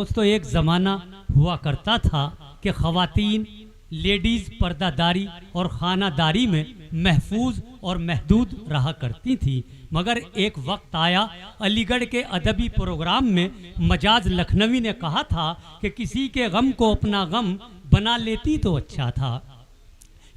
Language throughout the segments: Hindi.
दोस्तों एक ज़माना हुआ करता था कि ख़वातीन लेडीज़ पर्दादारी और खानादारी में महफूज और महदूद रहा करती थी, मगर एक वक्त आया अलीगढ़ के अदबी प्रोग्राम में मजाज लखनवी ने कहा था कि किसी के गम को अपना गम बना लेती तो अच्छा था,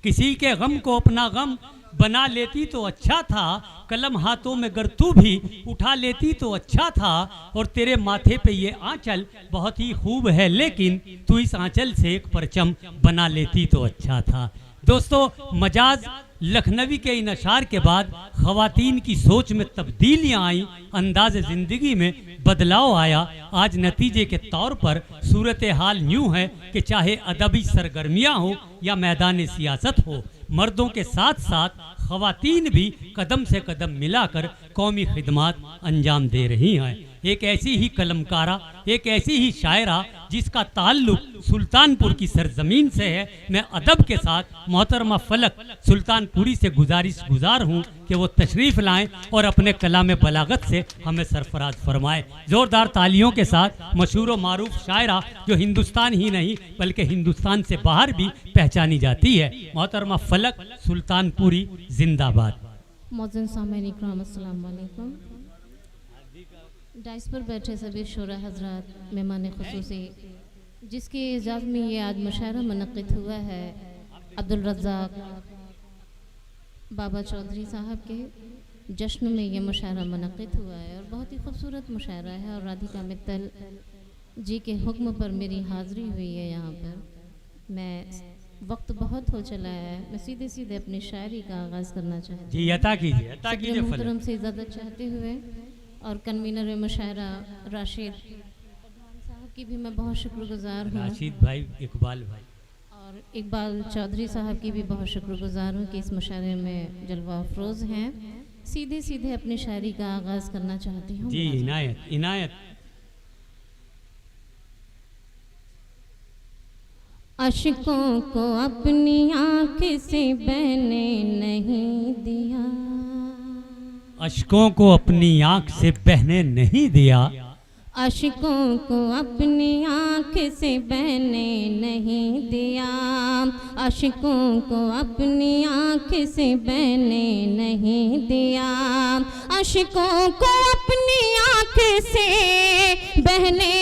किसी के गम को अपना गम बना लेती तो अच्छा था, कलम हाथों में गर तू भी उठा लेती तो अच्छा था, और तेरे माथे पे ये आंचल बहुत ही खूब है, लेकिन तू इस आंचल से एक परचम बना लेती तो अच्छा था। दोस्तों मजाज लखनवी के इन अशार के बाद ख़वातीन की सोच में तब्दीलियाँ आई, अंदाज़ ज़िंदगी में बदलाव आया। आज नतीजे के तौर पर सूरत हाल यूँ है कि चाहे अदबी सरगर्मियाँ हो या मैदान सियासत हो, मर्दों के साथ साथ ख़वातीन भी कदम से कदम मिलाकर कौमी खिदमात अंजाम दे रही हैं। एक ऐसी ही कलमकारा, एक ऐसी ही शायरा जिसका ताल्लुक सुल्तानपुर की सरजमीन से है, मैं अदब के साथ मोहतरमा फलक सुल्तानपुरी से गुजार हूँ कि वो तशरीफ़ लाएं और अपने कलाम बलागत से हमें सरफराज फरमाएं। ज़ोरदार तालियों के साथ मशहूर व मारूफ शायरा जो हिंदुस्तान ही नहीं बल्कि हिंदुस्तान से बाहर भी पहचानी जाती है, मोहतरमा फलक सुल्तानपुरी जिंदाबाद। मौजूद सामईन इकराम अस्सलाम वालेकुम। डाइस पर बैठे सभी शोरा हजरात, मेहमान खुसूसी जिसकी इजाज़त में ये आज मुशायरा मुनक़्क़िद हुआ है, अब्दुल रज़्ज़ाक़ बाबा चौधरी साहब के जश्न में ये मुशायरा मुनक़्क़िद हुआ है और बहुत ही खूबसूरत मुशायरा है। और राधिका मित्तल जी के हुक्म पर मेरी हाज़िरी हुई है यहाँ पर। मैं वक्त बहुत हो चला है, मैं सीधे सीधे अपनी शायरी का आगाज़ करना चाहती जी, अता कीजिए मोहतरम से इजाज़त चाहते हुए, और कन्वीनर मुशायरा राशिद साहब की भी मैं बहुत शुक्रगुज़ार हूँ, राशिद भाई, इकबाल भाई और इकबाल चौधरी साहब की भी बहुत शुक्रगुज़ार हूँ कि इस मुशायरे में जलवा अफरोज़ हैं। सीधे सीधे अपनी शायरी का आगाज़ करना चाहती हूँ। जी, इनायत इनायत। अशकों को अपनी आँख से बहने नहीं दिया, अशकों को अपनी आँख से बहने नहीं दिया, अशकों को अपनी आँख से बहने नहीं दिया, अशकों को अपनी आँख से बहने नहीं दिया, अशकों को अपनी आँख से बहने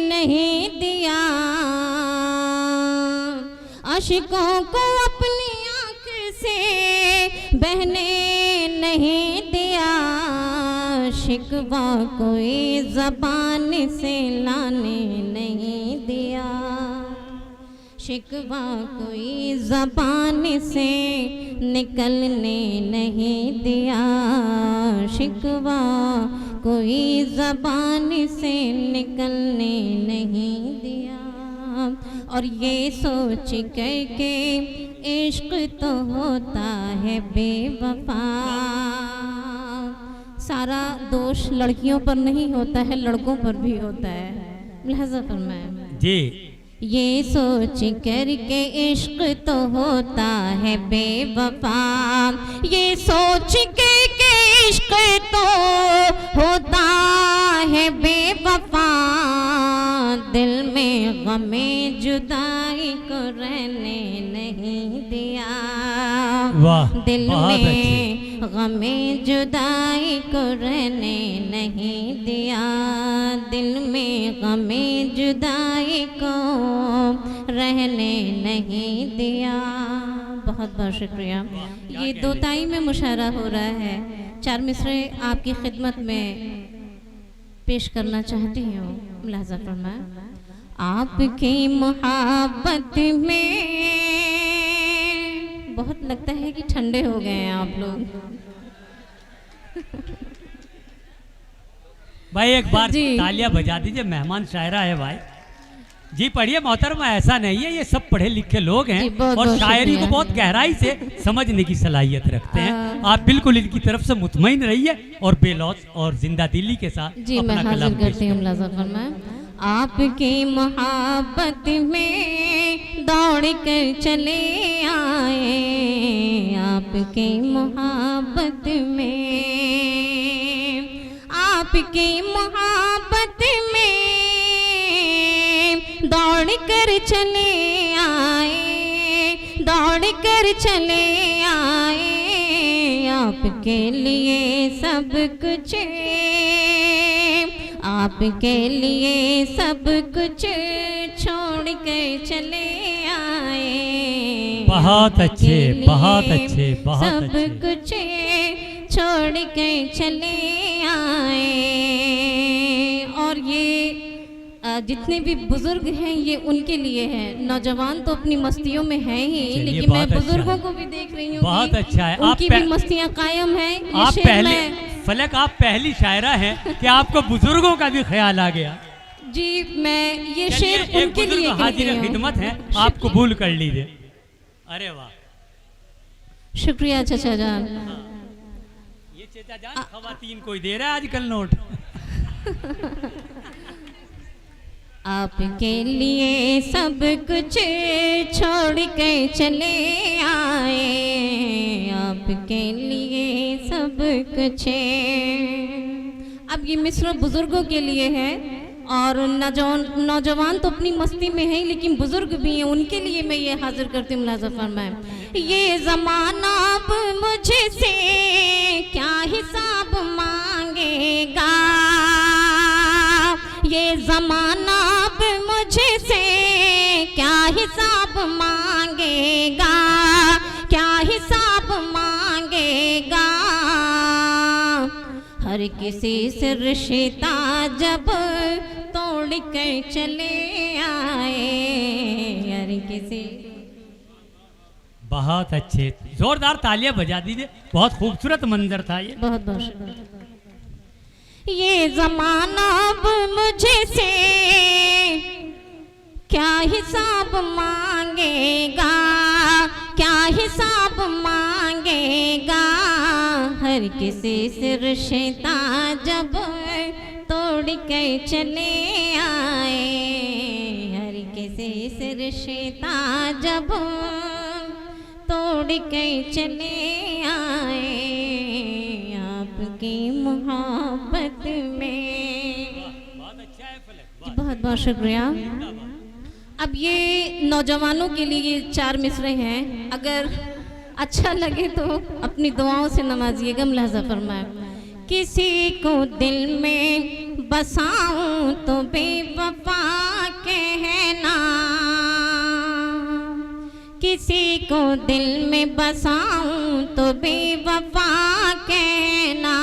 नहीं दिया, अशकों को अपनी आँख से बहने नहीं दिया, शिकवा कोई ज़बान से लाने नहीं दिया, शिकवा कोई ज़बान से निकलने नहीं दिया, शिकवा कोई ज़बान से निकलने नहीं दिया। और ये सोच कर के इश्क तो होता है बेवफा, सारा दोष लड़कियों पर नहीं होता है, लड़कों पर भी होता है। लिहाजा फरमाया जी, ये सोच कर के इश्क तो होता है बेवफा, ये सोच के इश्क तो होता है बेवफा, दिल में गमे जुदाई को रहने नहीं दिया, वाह, दिल बहुत में गमे जुदाई को रहने नहीं दिया, दिल में गमे जुदाई को रहने नहीं दिया। बहुत बहुत शुक्रिया। ये दोताई में मुशायरा हो रहा है, चार मिसरे आपकी खिदमत में पेश करना चाहती हूँ। मुलाज़ा फरमाएं। आपकी मोहब्बत में बहुत लगता है कि ठंडे हो गए हैं आप लोग। भाई एक बार तालियां बजा दीजिए, मेहमान शायरा है भाई। जी पढ़िए मोहतरमा, ऐसा नहीं है, ये सब पढ़े लिखे लोग हैं और शायरी को बहुत गहराई से समझने की सलाहियत रखते हैं। आप बिल्कुल इनकी तरफ से मुतमईन रहिए और बेलौस और जिंदा दिली के साथ जी मैं हाजिर करती हूँ। मुलाज़ा फरमाएं। आपकी मोहब्बत में दौड़ कर चले आए, आपकी मोहब्बत में, आपकी मोहब्बत में कर चले आए, दौड़ कर चले आए, आपके लिए सब कुछ, आपके लिए सब कुछ छोड़ कर चले आए। बहुत अच्छे, आपके बहुत लिए अच्छे, बहुत सब अच्छे। कुछ छोड़ कर चले आए। और ये जितने भी बुजुर्ग हैं ये उनके लिए है। नौजवान तो अपनी मस्तियों में है ही, चलिए, लेकिन मैं बहुत अच्छा बुजुर्गों है। को भी देख रही हूँ बहुत कि अच्छा है। उनकी भी मस्तियाँ कायम हैं। ये आप शेर पहले मैं फलक, आप पहली शायरा हैं कि आपको बुजुर्गों का भी ख्याल आ गया। जी, मैं ये चलिए, शेर एक उनके बुजुर्ग लिए हाजिर कहती हूँ। खिदमत है, आप कबूल कर लीजिए। अरे वाह, शुक्रिया चाचा जान। ये चेता जान खवातीन कोई दे रहा है आजकल नोट। आपके लिए सब कुछ छोड़ के चले आए, आपके लिए सब कुछ। अब ये मिस्र बुजुर्गों के लिए है और नौजवान तो अपनी मस्ती में है, लेकिन बुजुर्ग भी हैं, उनके लिए मैं ये हाजिर करती हूँ। मुलाज़ा फरमाएं। ये ज़माना अब मुझसे क्या हिसाब मांगेगा, ये ज़माना अब मुझसे क्या हिसाब मांगेगा, क्या हिसाब मांगेगा। हर किसी से रिश्ता जब तोड़ कर चले आए, हर किसी। बहुत अच्छे, जोरदार तालियां बजा दीजिए। बहुत खूबसूरत मंजर था ये। बहुत बहुत शुक्रिया। ये ज़माना अब मुझसे क्या हिसाब मांगेगा, क्या हिसाब मांगेगा। हर किसी से रिश्ता जब तोड़ कर चले आए, हर किसी से रिश्ता जब तोड़ कर चले आए, आपकी मोहब्बत में। बहुत अच्छा है फलक। बहुत बहुत शुक्रिया। अब ये नौजवानों के लिए ये 4 मिसरे हैं, अगर अच्छा लगे तो अपनी दुआओं से नवाजिएगा। मुलाज़ा फरमाए। किसी को दिल में बसाऊं तो बेवफा कहना, किसी को दिल में बसाऊं तो बेवफा कहना,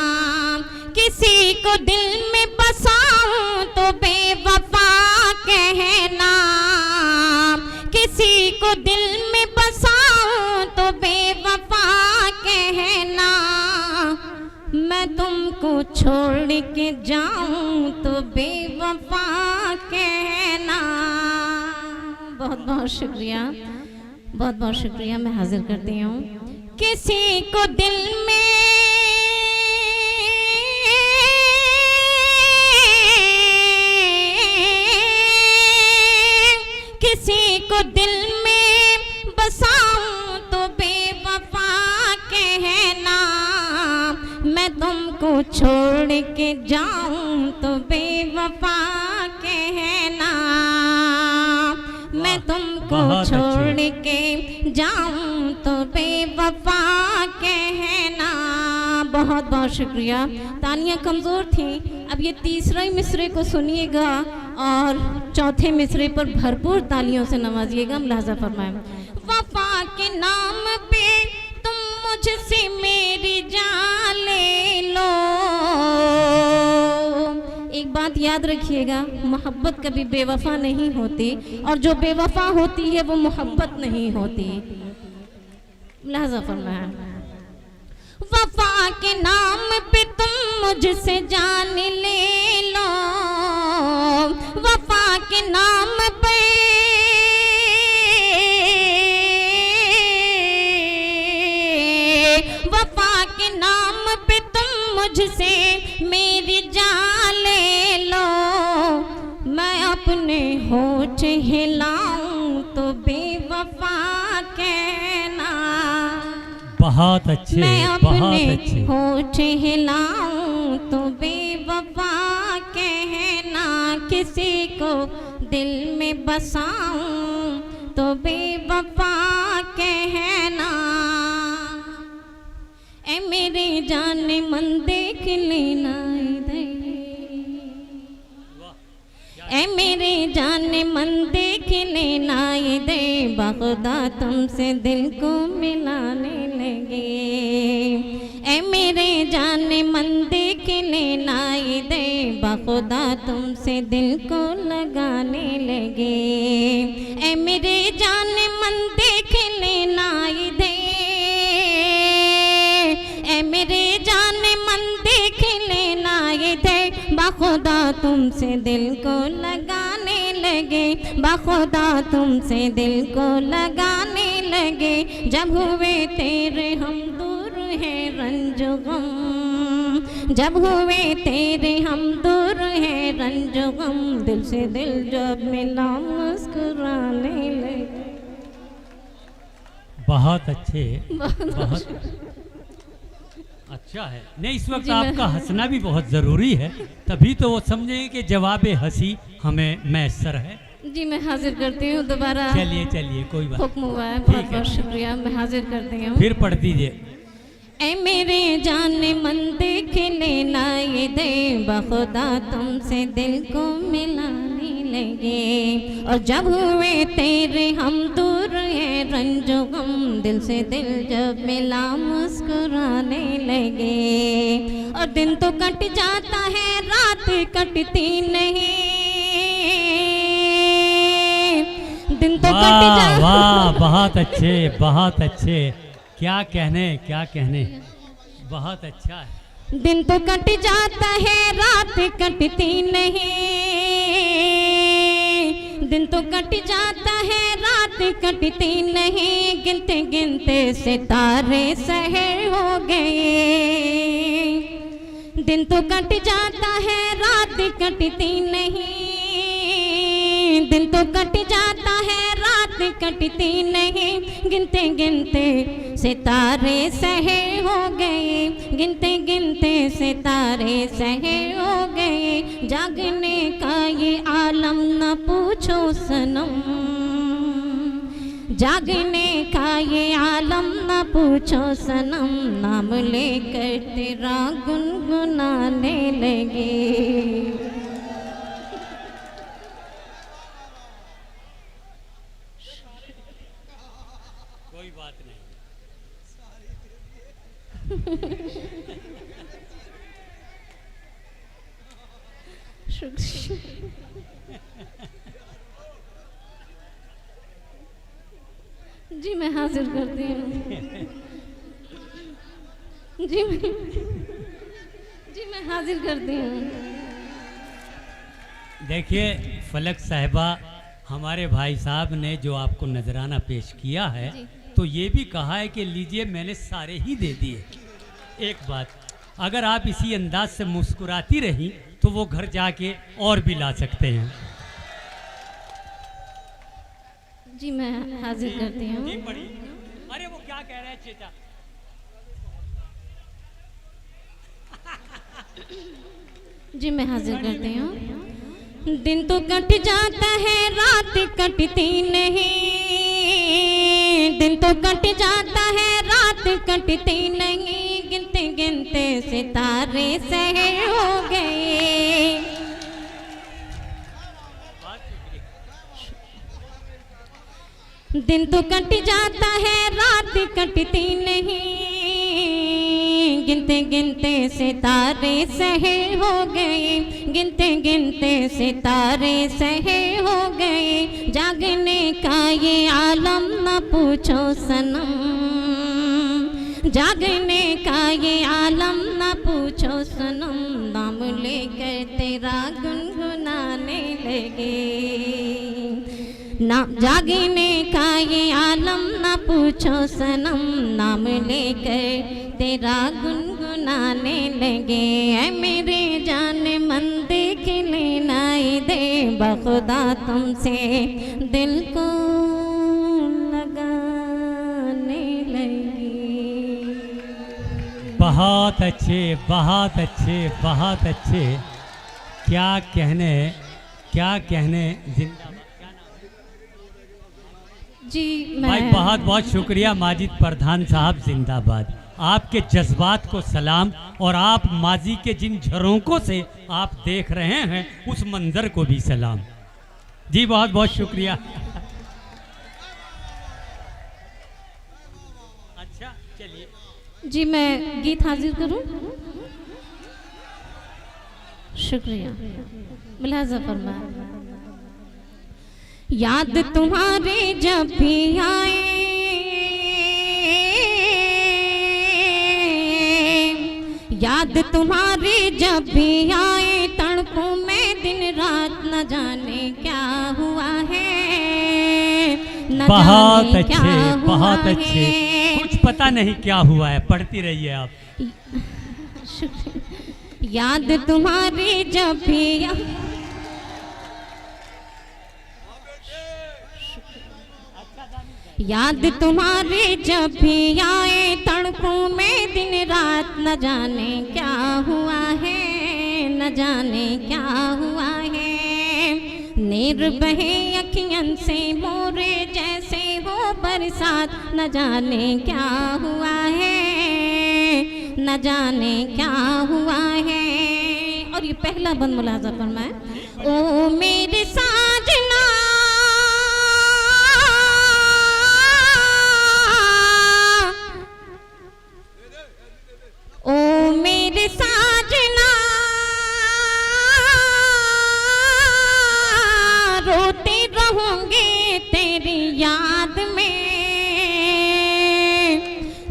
किसी को दिल में बसाऊं तो बेवफा कहना, किसी को दिल में बसाऊं तो बेवफा कहना। मैं तुमको छोड़ के जाऊं तो बेवफा कहना। बहुत बहुत शुक्रिया, बहुत बहुत शुक्रिया। मैं हाजिर करती हूँ। किसी को दिल में किसी को दिल में बसाऊं तो बेवफा कहना, मैं तुमको छोड़ के जाऊं तो बेवफा कहना, मैं तुमको छोड़ के जाऊं तो बेवफा कहना। बहुत बहुत शुक्रिया। तालियां कमज़ोर थी। अब ये तीसरे मिसरे को सुनिएगा और चौथे मिसरे पर भरपूर तालियों से नवाजिएगा। मुलाज़ा फरमाएं। वफा के नाम पे तुम मुझसे मेरी जान ले लो। एक बात याद रखिएगा, मोहब्बत कभी बेवफा नहीं होती, और जो बेवफा होती है वो मोहब्बत नहीं होती। मुलाज़ा फरमाएं। वफा के नाम पे तुम मुझसे जान ले लो, वफा के नाम पे वफा के नाम पे तुम मुझसे मेरी जान ले लो। मैं अपने होठ हिलाऊं तो बेवफा कहना, बहुत अच्छे, मैं बहुत अपने अच्छे। होठ हिलाऊं तो बेवफा कहना। किसी को दिल में बसाऊं तो बेवफा कहना। ए मेरे जान मन देख लेना इधर, ए मेरे जान मन देख लेना इधर, बखुदा तुमसे दिल को मिलाने लगे। ए मेरे जान मन देख लेना इधर, बखुदा तुमसे दिल को लगाने लगे। ए मेरे जान मन देख लेना इधर, ए मेरे जान मन देख लेना इधर, बखुदा तुमसे दिल को लगाने लगे, बखुदा तुमसे दिल को लगाने लगे। जब हुए तेरे हम दूर है रंजो गम, जब हुए तेरे हम दूर है रंजो गम, दिल से दिल जब मिला मुस्कुराने लगे। बहुत अच्छे, बहुत अच्छा है। नहीं, इस वक्त आपका हंसना भी बहुत ज़रूरी है, तभी तो वो समझेंगे कि जवाब हंसी हमें मैसर है। जी मैं हाजिर करती हूँ दोबारा। चलिए चलिए, कोई बात। हुक्म हुआ है, बहुत बहुत शुक्रिया, मैं हाजिर करती हूँ। फिर पढ़ दीजिए। ए मेरे जान मन देख लेना ये दे, बखुदा तुमसे दिल को मिलाने लगे। और जब हुए तेरे हम दूर है रंजो गम, दिल से दिल जब मिला मुस्कुराने लगे। और दिन तो कट जाता है रात कटती नहीं, दिन तो कट जाता। वाह, बहुत अच्छे, बहुत अच्छे। क्या कहने, क्या कहने, बहुत अच्छा है। दिन तो कट जाता है रात कटती नहीं, दिन तो कट जाता है रात कटती नहीं, गिनते गिनते सितारे सहर हो गए। दिन तो कट जाता है रात कटती नहीं, दिन तो कट जाता है रात कटती नहीं, गिनते गिनते सितारे सहर हो गए, गिनते गिनते सितारे सहर हो गए। जागने का ये आलम न पूछो सनम, जागने का ये आलम न पूछो सनम, नाम लेकर तेरा गुनगुनाने लगे। कोई बात नहीं। जी मैं हाजिर करती हूँ। जी मैं हाजिर करती हूँ। देखिए फलक साहिबा, हमारे भाई साहब ने जो आपको नजराना पेश किया है, तो ये भी कहा है कि लीजिए मैंने सारे ही दे दिए। एक बात, अगर आप इसी अंदाज से मुस्कुराती रही तो वो घर जाके और भी ला सकते हैं। जी मैं हाजिर करती हूँ। अरे वो क्या कह रहे हैं चेचा? जी मैं हाजिर करती हूँ। दिन तो कट जाता है रात कटती नहीं, दिन तो कट जाता है रात कटती नहीं, गिनते गिनते सितारे सहर हो गए। दिन तो कट जाता है रात कटती नहीं, गिनते गिनते सितारे सहर हो गए, गिनते गिनते सितारे सहर हो गए। जागने का ये आलम न पूछो सनम, जागने का ये आलम न पूछो सनम, नाम लेकर तेरा गुनगुनाने लगे। ना जागने का ये आलम न पूछो सनम, नाम लेकर तेरा गुनगुनाने लगे। ऐ मेरे जान मन देख लेना दे, बखुदा तुमसे दिल को लगाने लगे। बहुत अच्छे, बहुत अच्छे, बहुत अच्छे। क्या कहने, क्या कहने जिंदा जी भाई, मैं बहुत बहुत शुक्रिया माजिद प्रधान साहब, जिंदाबाद। आपके जज्बात को सलाम, और आप माजी के जिन झरोकों से आप देख रहे हैं उस मंजर को भी सलाम। जी बहुत बहुत शुक्रिया। अच्छा चलिए, जी मैं गीत हाजिर करूं। शुक्रिया, मुलाजा फरमा। याद तुम्हारे जब भी आए, याद तुम्हारे जब भी आए, तड़पूं मैं दिन रात, न जाने क्या हुआ है, न बहुत जाने क्या अच्छे, हुआ बहुत अच्छे। है। कुछ पता नहीं क्या हुआ है, पढ़ती रहिए आप। शुक्रिया। याद तुम्हारी जब भी याद तुम्हारी जब भी आए, तड़पूं मैं दिन रात, न जाने क्या हुआ है, न जाने क्या हुआ है। नीर बहे अखियन से मोरे, जैसे हो बरसात, न जाने क्या हुआ है, न जाने क्या हुआ है। और ये पहला बंद मुलाजा फरमाए। ओ मेरे साजना, ओ मेरे साजना, रोते रहूंगे तेरी याद में।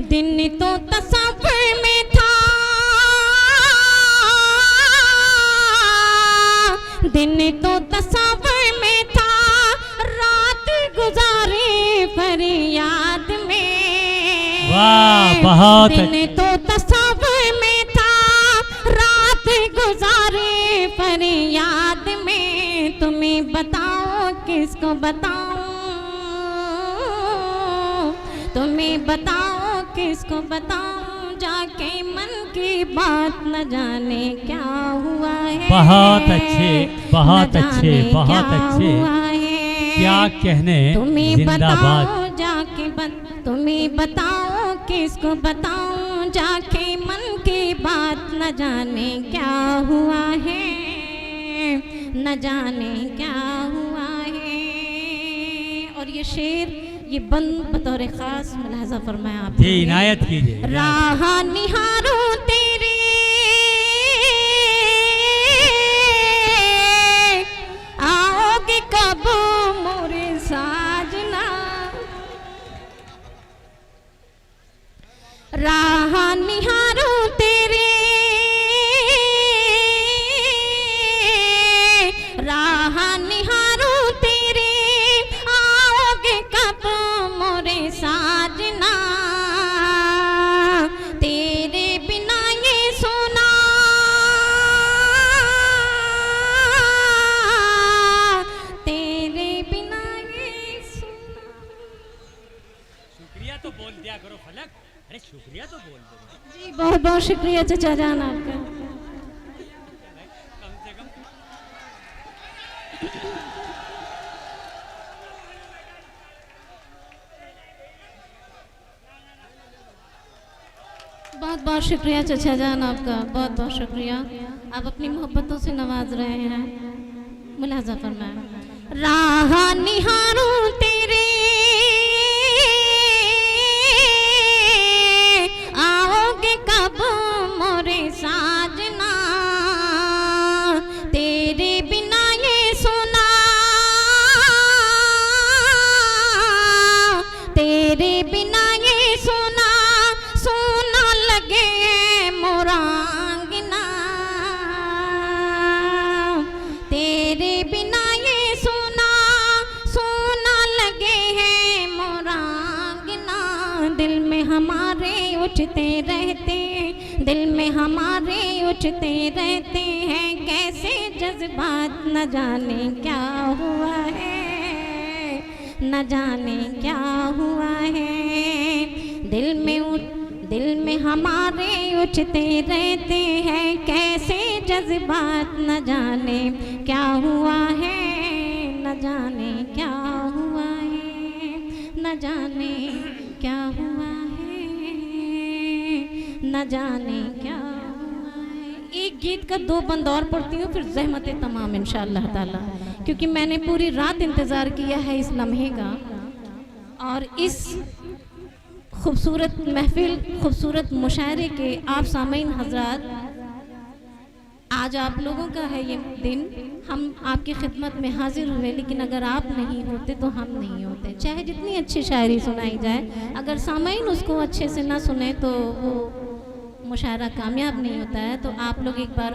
दिन तो तसव्वुर में था, दिन तो तसव्वुर में था, रात गुजारे फरियाद में। वाह, बहुत दिन तो तसव्वुर में था, रात गुजारे फरियाद में। तुम्हें बताओ किसको बताऊं, तुम्हें बताओ किसको बताऊं, जाके मन की बात, न जाने क्या हुआ है। बहुत अच्छे, बहुत न अच्छे, जाने बहुत क्या अच्छे। हुआ है। क्या कहने, तुम्हें जिंदाबाद। बताओ जाके तुम्हें बताओ किसको बताऊं, जाके मन की बात, न जाने क्या हुआ है, न जाने क्या हुआ है। और ये शेर, ये बंद बतौर खास मुलाजा फरमाया आप जी, इनायत कीजिए। राह निहारूं तेरी, आओगे कब मोरे साजना। राह निहारूं तेरी, राह निहारूं तेरी, आओगे कब मोरे साजना। तेरे बिना ये सुना, तेरे बिना ये सुना। शुक्रिया तो बोल दिया करो फलक, अरे शुक्रिया तो बोल दो जी बहुत बहुत शुक्रिया चाचा जान आपका। कम से कम। बहुत बहुत शुक्रिया चाचा जान आपका, बहुत बहुत शुक्रिया। आप अपनी मोहब्बतों से नवाज रहे हैं। मुलाजा फरमाए। राह निहारूं तेरे, आओगे कब मोरे साजना। तेरे बिना ये सुना, तेरे बिना ये सुना, सोना लगे मोरा आंगना। तेरे बिना ये सुना, सोना लगे है मोरा आंगना। दिल में हमारे उठते रहते, दिल में हमारे उठते रहते हैं कैसे जज्बात, न जाने क्या हुआ है, न जाने क्या हुआ है। दिल में हमारे उठते रहते हैं कैसे जज्बात, न जाने क्या हुआ है, न जाने क्या हुआ है, न जाने क्या हुआ है, न जाने क्या हुआ है। एक गीत का 2 बंद और पढ़ती हूँ, फिर ज़हमत तमाम इंशाअल्लाह ताला, क्योंकि मैंने पूरी रात इंतज़ार किया है इस लम्हे का। और इस खूबसूरत महफिल, खूबसूरत मुशायरे के आप सामीन हजरात, आज आप लोगों का है ये दिन, हम आपकी खिदमत में हाजिर हुए, लेकिन अगर आप नहीं होते तो हम नहीं होते। चाहे जितनी अच्छी शायरी सुनाई जाए, अगर सामीन उसको अच्छे से ना सुने तो वो मुशायरा कामयाब नहीं होता है। तो आप लोग एक बार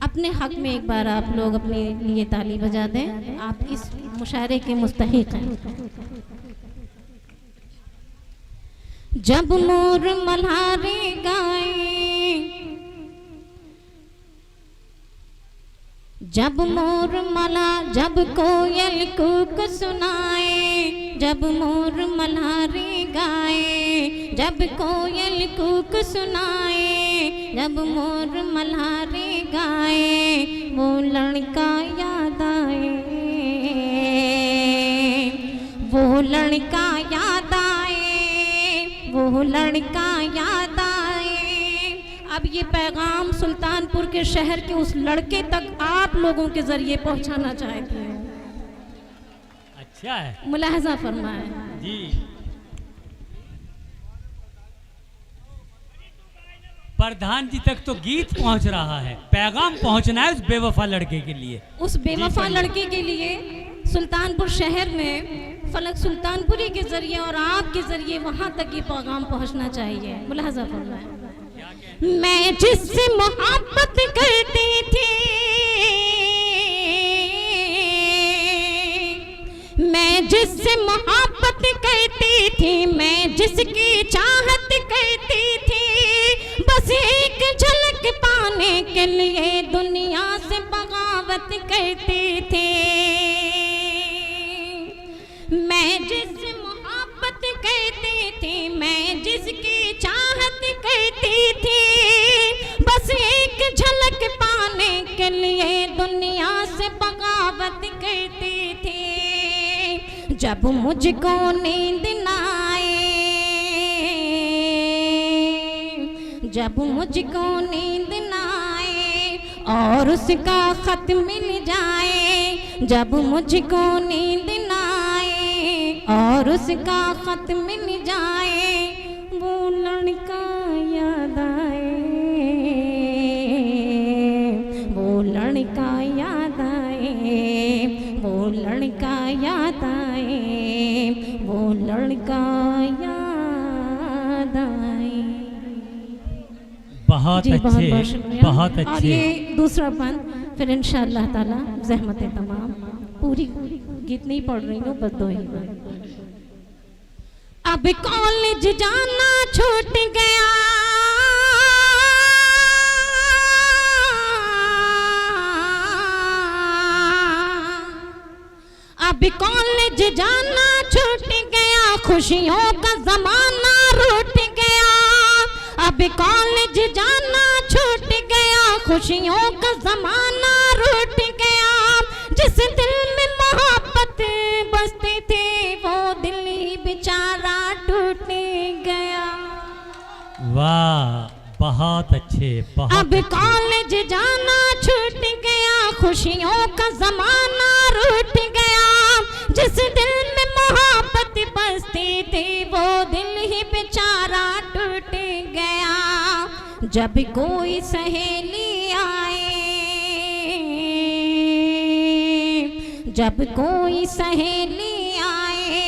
अपने हक में एक बार आप लोग अपने लिए ताली बजा दें, आप इस मुशायरे के मुस्तहिक हैं। जब मोर मल्हारे गाए, जब मोर मला, जब कोयल कूक सुनाए, जब मोर मल्हारे गाए, जब कोयल कूक सुनाए, जब मोर मल्हारे गाए, वो लड़का याद आए, वो लड़का याद आए, वो लड़का याद आए। अब ये पैगाम सुल्तानपुर के शहर के उस लड़के तक आप लोगों के जरिए पहुंचाना चाहते हैं। अच्छा है, मुलाहजा फरमाए जी। प्रधान जी तक तो गीत पहुंच रहा है, पैगाम पहुंचना है उस बेवफा लड़के के लिए। उस बेवफा लड़के के लिए सुल्तानपुर शहर में फलक सुल्तानपुरी के जरिए और आपके जरिए वहां तक ये पैगाम पहुंचना चाहिए। मुलाहजा फरमाए। मैं जिससे मोहब्बत करती थी, मैं जिससे मोहब्बत करती थी, मैं जिसकी चाहत करती थी, बस एक झलक पाने के लिए दुनिया से बगावत करती थी। मैं जिससे मोहब्बत करती थी, मैं जिसकी चाहत करती थी, बस एक झलक पाने के लिए दुनिया से बगावत करती थी। जब मुझको नींद न आए, जब मुझको नींद न आए और उसका खत मिल जाए, जब मुझको नींद न आए और उसका खत मिल जाए, वो लड़का याद आए, वो लड़का याद आए, वो लड़का याद आए, वो लड़का याद आए। बहुत जी, अच्छे, बहुत शुक्रिया। बहुत और अच्छे। ये दूसरा बंद फिर इंशाअल्लाह ताला ज़हमत तमाम, पूरी गीत नहीं पढ़ रही हूँ, बस 2 ही बंद। अब कॉलेज जाना छूट गया, अब कॉलेज जाना छूट गया, खुशियों का जमाना रूठ गया। अब कॉलेज जाना छूट गया, खुशियों का जमाना रूठ गया। जिस दिल में मोहब्बत बसती थी, वो दिल ही बेचारा टूट गया। वाह, बहुत अच्छे, बहुत अब अच्छे। कॉलेज जाना छूट गया, खुशियों का जमाना रूठ गया। जिस दिल में मोहब्बत बसती थी, वो दिल ही बेचारा टूट गया। जब कोई सहेली आए, जब कोई सहेली आए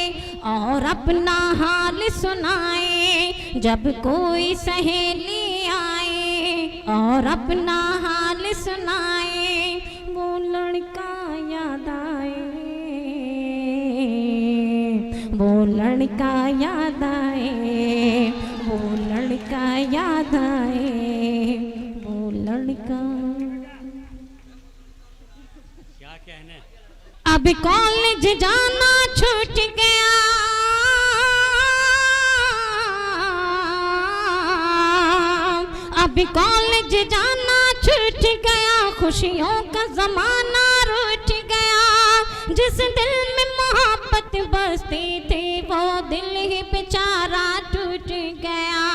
और अपना हाल सुनाए, जब कोई सहेली आए और अपना हाल सुनाए, वो लड़का याद आए, वो लड़का याद आए, वो लड़का याद आए, वो लड़का। क्या कहने। अब कॉलेज जाना छूट गया, अब कॉलेज जाना छूट छूट गया, खुशियों का ज़माना रूठ गया। जिस दिल में मोहब्बत बसती थी वो दिल ही बेचारा टूट गया।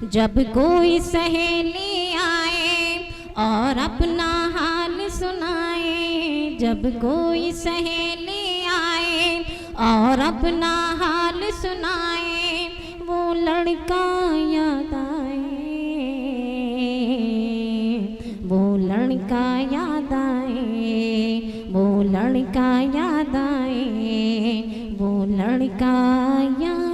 जब कोई सहेली आए और अपना हाल सुनाए, जब कोई सहेली आए और अपना हाल सुनाए, वो लड़का याद आए, वो लड़का याद आए, वो लड़का याद आए, वो लड़का याद